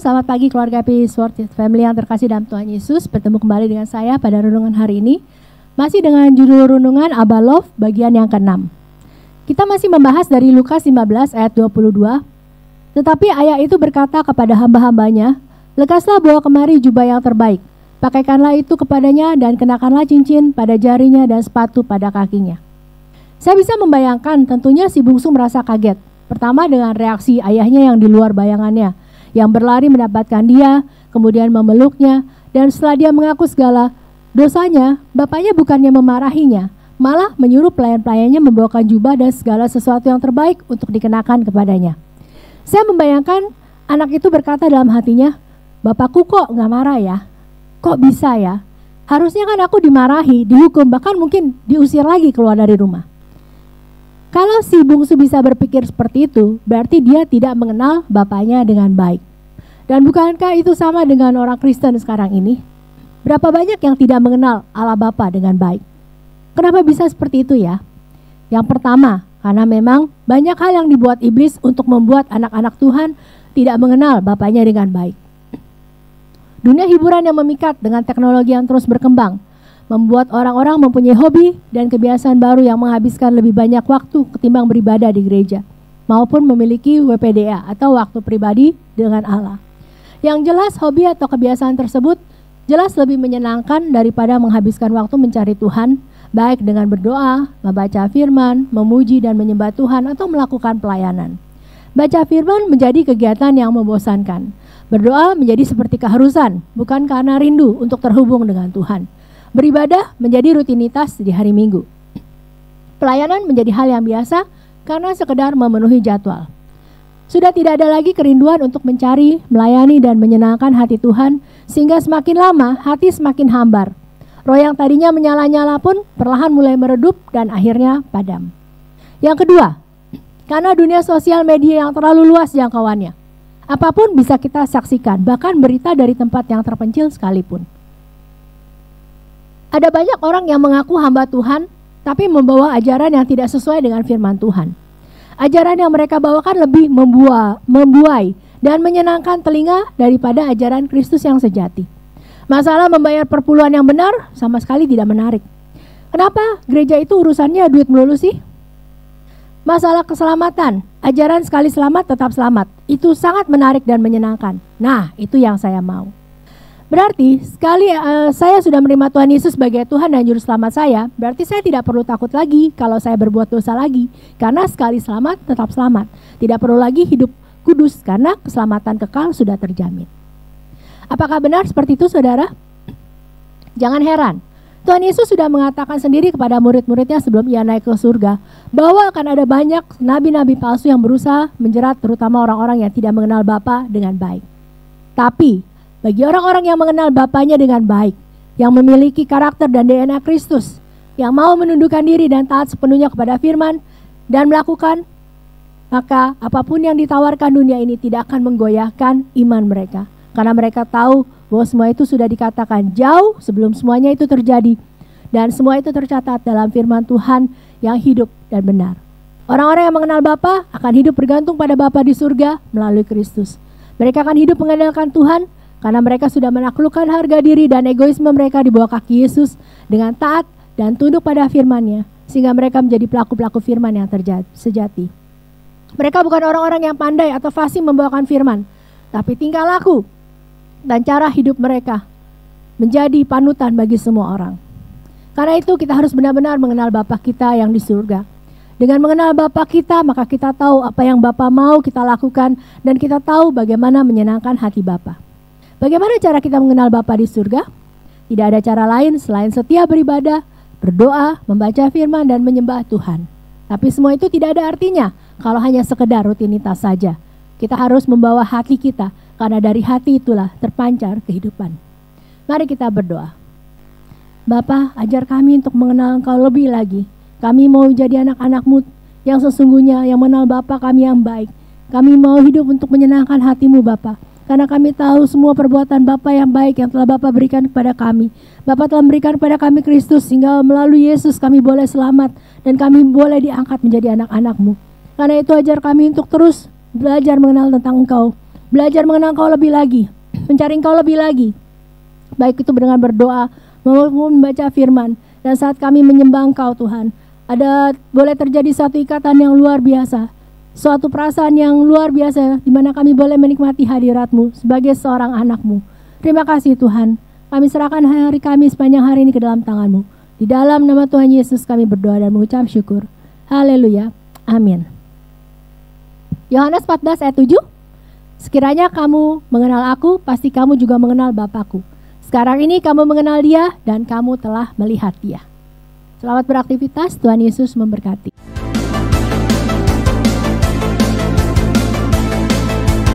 selamat pagi keluarga Peace World Family yang terkasih dalam Tuhan Yesus. Bertemu kembali dengan saya pada renungan hari ini. Masih dengan judul renungan Abba Love bagian yang ke-6. Kita masih membahas dari Lukas 15 ayat 22. Tetapi ayah itu berkata kepada hamba-hambanya, lekaslah bawa kemari jubah yang terbaik. Pakaikanlah itu kepadanya dan kenakanlah cincin pada jarinya dan sepatu pada kakinya. Saya bisa membayangkan tentunya si bungsu merasa kaget. Pertama dengan reaksi ayahnya yang di luar bayangannya, yang berlari mendapatkan dia, kemudian memeluknya, dan setelah dia mengaku segala dosanya, bapaknya bukannya memarahinya, malah menyuruh pelayan-pelayannya membawakan jubah dan segala sesuatu yang terbaik untuk dikenakan kepadanya. Saya membayangkan anak itu berkata dalam hatinya, bapakku kok gak marah ya? Kok bisa ya? Harusnya kan aku dimarahi, dihukum, bahkan mungkin diusir lagi keluar dari rumah. Kalau si bungsu bisa berpikir seperti itu, berarti dia tidak mengenal bapaknya dengan baik. Dan bukankah itu sama dengan orang Kristen sekarang ini? Berapa banyak yang tidak mengenal Allah Bapa dengan baik? Kenapa bisa seperti itu ya? Yang pertama, karena memang banyak hal yang dibuat iblis untuk membuat anak-anak Tuhan tidak mengenal bapaknya dengan baik. Dunia hiburan yang memikat dengan teknologi yang terus berkembang membuat orang-orang mempunyai hobi dan kebiasaan baru yang menghabiskan lebih banyak waktu ketimbang beribadah di gereja, maupun memiliki WPDA atau waktu pribadi dengan Allah. Yang jelas hobi atau kebiasaan tersebut jelas lebih menyenangkan daripada menghabiskan waktu mencari Tuhan, baik dengan berdoa, membaca firman, memuji dan menyembah Tuhan atau melakukan pelayanan. Baca firman menjadi kegiatan yang membosankan. Berdoa menjadi seperti keharusan, bukan karena rindu untuk terhubung dengan Tuhan. Beribadah menjadi rutinitas di hari Minggu. Pelayanan menjadi hal yang biasa karena sekedar memenuhi jadwal. Sudah tidak ada lagi kerinduan untuk mencari, melayani dan menyenangkan hati Tuhan, sehingga semakin lama hati semakin hambar. Roh yang tadinya menyala-nyala pun perlahan mulai meredup dan akhirnya padam. Yang kedua, karena dunia sosial media yang terlalu luas jangkauannya. Apapun bisa kita saksikan, bahkan berita dari tempat yang terpencil sekalipun. Ada banyak orang yang mengaku hamba Tuhan, tapi membawa ajaran yang tidak sesuai dengan firman Tuhan. Ajaran yang mereka bawakan lebih membuai dan menyenangkan telinga daripada ajaran Kristus yang sejati. Masalah membayar perpuluhan yang benar sama sekali tidak menarik. Kenapa gereja itu urusannya duit melulu sih? Masalah keselamatan, ajaran sekali selamat tetap selamat, itu sangat menarik dan menyenangkan. Nah, itu yang saya mau. Berarti sekali saya sudah menerima Tuhan Yesus sebagai Tuhan dan Juru Selamat saya, berarti saya tidak perlu takut lagi kalau saya berbuat dosa lagi. Karena sekali selamat tetap selamat. Tidak perlu lagi hidup kudus karena keselamatan kekal sudah terjamin. Apakah benar seperti itu saudara? Jangan heran, Tuhan Yesus sudah mengatakan sendiri kepada murid-muridnya sebelum ia naik ke surga, bahwa akan ada banyak nabi-nabi palsu yang berusaha menjerat terutama orang-orang yang tidak mengenal Bapa dengan baik. Tapi bagi orang-orang yang mengenal Bapanya dengan baik, yang memiliki karakter dan DNA Kristus, yang mau menundukkan diri dan taat sepenuhnya kepada firman dan melakukan, maka apapun yang ditawarkan dunia ini tidak akan menggoyahkan iman mereka. Karena mereka tahu bahwa semua itu sudah dikatakan jauh sebelum semuanya itu terjadi. Dan semua itu tercatat dalam firman Tuhan yang hidup dan benar. Orang-orang yang mengenal Bapa akan hidup bergantung pada Bapa di surga melalui Kristus. Mereka akan hidup mengandalkan Tuhan, karena mereka sudah menaklukkan harga diri dan egoisme mereka di bawah kaki Yesus dengan taat dan tunduk pada firman-Nya, sehingga mereka menjadi pelaku-pelaku firman yang sejati. Mereka bukan orang-orang yang pandai atau fasih membawakan firman, tapi tingkah laku dan cara hidup mereka menjadi panutan bagi semua orang. Karena itu kita harus benar-benar mengenal Bapa kita yang di surga. Dengan mengenal Bapa kita, maka kita tahu apa yang Bapa mau kita lakukan dan kita tahu bagaimana menyenangkan hati Bapa. Bagaimana cara kita mengenal Bapa di surga? Tidak ada cara lain selain setia beribadah, berdoa, membaca firman, dan menyembah Tuhan. Tapi semua itu tidak ada artinya kalau hanya sekedar rutinitas saja. Kita harus membawa hati kita, karena dari hati itulah terpancar kehidupan. Mari kita berdoa. Bapa, ajar kami untuk mengenal Engkau lebih lagi. Kami mau jadi anak-anak-Mu yang sesungguhnya, yang mengenal Bapa kami yang baik. Kami mau hidup untuk menyenangkan hati-Mu Bapa. Karena kami tahu semua perbuatan Bapa yang baik yang telah Bapa berikan kepada kami. Bapa telah memberikan kepada kami Kristus, sehingga melalui Yesus kami boleh selamat dan kami boleh diangkat menjadi anak-anak-Mu. Karena itu ajar kami untuk terus belajar mengenal tentang Engkau, belajar mengenal Engkau lebih lagi, mencari Engkau lebih lagi, baik itu dengan berdoa maupun membaca firman. Dan saat kami menyembah Engkau Tuhan, boleh terjadi satu ikatan yang luar biasa, suatu perasaan yang luar biasa, di mana kami boleh menikmati hadirat-Mu sebagai seorang anak-Mu. Terima kasih Tuhan, kami serahkan hari kami sepanjang hari ini ke dalam tangan-Mu. Di dalam nama Tuhan Yesus kami berdoa dan mengucap syukur. Haleluya, amin. Yohanes 14 ayat 7, sekiranya kamu mengenal aku, pasti kamu juga mengenal Bapa-Ku. Sekarang ini kamu mengenal Dia dan kamu telah melihat Dia. Selamat beraktivitas, Tuhan Yesus memberkati.